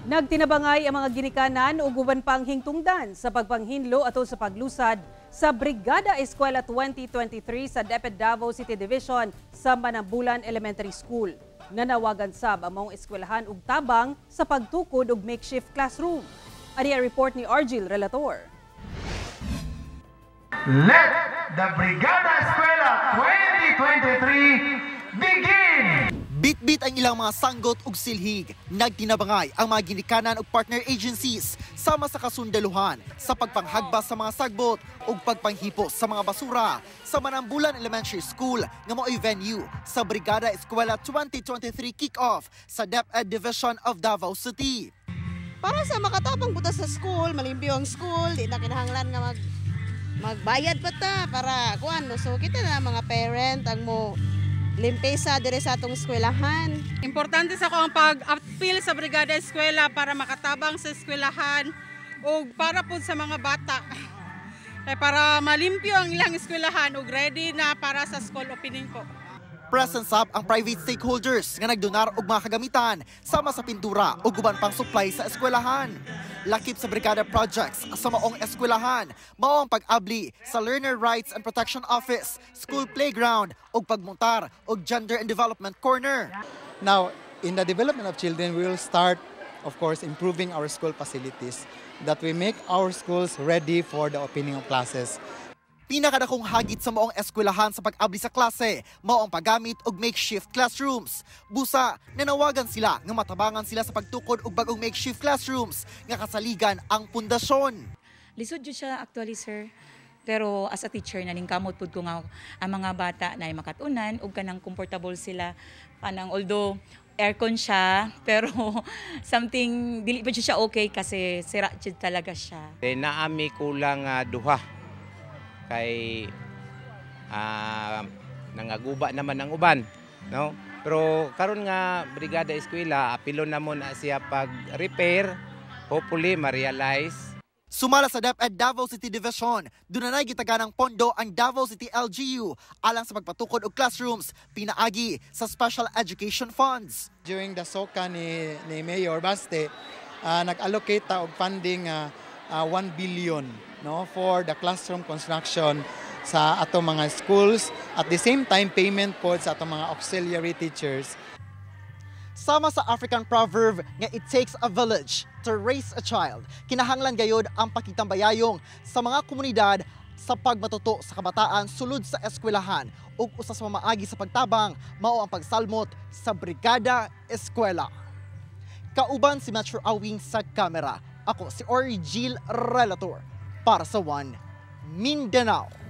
Nagtinabangay ang mga ginikanan ug uban pang hingtungdan sa pagpanghinlo ato sa paglusad sa Brigada Eskwela 2023 sa DepEd Davao City Division sa Manambulan Elementary School. Nanawagan sab ang mga eskwelahan og tabang sa pagtukod og makeshift classroom. Ari ang report ni Argil Relator. Let the Brigada Eskwela 2023 begin! Bitbit ang ilang mga sanggot ug silhig. Nagtinabangay ang mga ginikanan ug partner agencies sama sa kasundaluhan sa pagpanghagbas sa mga sagbot ug pagpanghipos sa mga basura sa Manambulan Elementary School nga mao'y venue sa Brigada Eskwela 2023 kick-off sa DepEd Division of Davao City. Para sa makatabang buta sa school, malimpyo ang school, di na kinahanglan nga magbayad pa ta para kuan no. So kita na mga parent ang mo limpesa dire sa atong eskwelahan. Importante sa ko ang pag-appeal sa Brigada Eskwela para makatabang sa eskwelahan o para po sa mga bata. Para malimpyo ang ilang eskwelahan o ready na para sa school opening po. Present sab ang private stakeholders nga nagdonar og mga kagamitan sama sa pintura ug uban pang supply sa eskwelahan. Lakip sa Brigada Projects sa maong eskwelahan, mao ang pag-abli sa Learner Rights and Protection Office, school playground ug pagmontar og Gender and Development Corner. Now, in the development of children, we will start, of course, improving our school facilities, that we make our schools ready for the opening of classes. Pinakadakong hagit sa maong eskwelahan sa pag-abli sa klase, mao ang paggamit og makeshift classrooms. Busa, nanawagan sila nga matabangan sila sa pagtukod og bagong makeshift classrooms nga kasaligan ang pundasyon. Lisod jud siya actually, sir. Pero as a teacher, nalingkamot pud ko nga ang mga bata na makatunan ug kanang comfortable sila. Kanang although aircon siya, pero something dili pa siya okay kasi sira jud talaga siya. Naami kulang duha kay nangaguba naman ang uban, no? Pero karon nga Brigada Eskwela apilo na mo na siya pag-repair, hopefully ma-realize. Sumala sa DepEd Davao City Division, doon na gitaganang pondo ang Davao City LGU alang sa pagpatukod og classrooms pinaagi sa Special Education Funds. During the SOCA ni Mayor Baste, nag-allocate ta og funding 1 billion, no, for the classroom construction sa atong mga schools, at the same time payment po sa atong mga auxiliary teachers. Sama sa African proverb nga it takes a village to raise a child, kinahanglan gayod ang pakitambayayong sa mga komunidad sa pagmatuto sa kabataan sulod sa eskwelahan ug usa sa mamaagi sa pagtabang mao ang pagsalmot sa Brigada Eskwela. Kauban si Metro Awing sa kamera. Ako si Argil Relator para sa One Mindanao.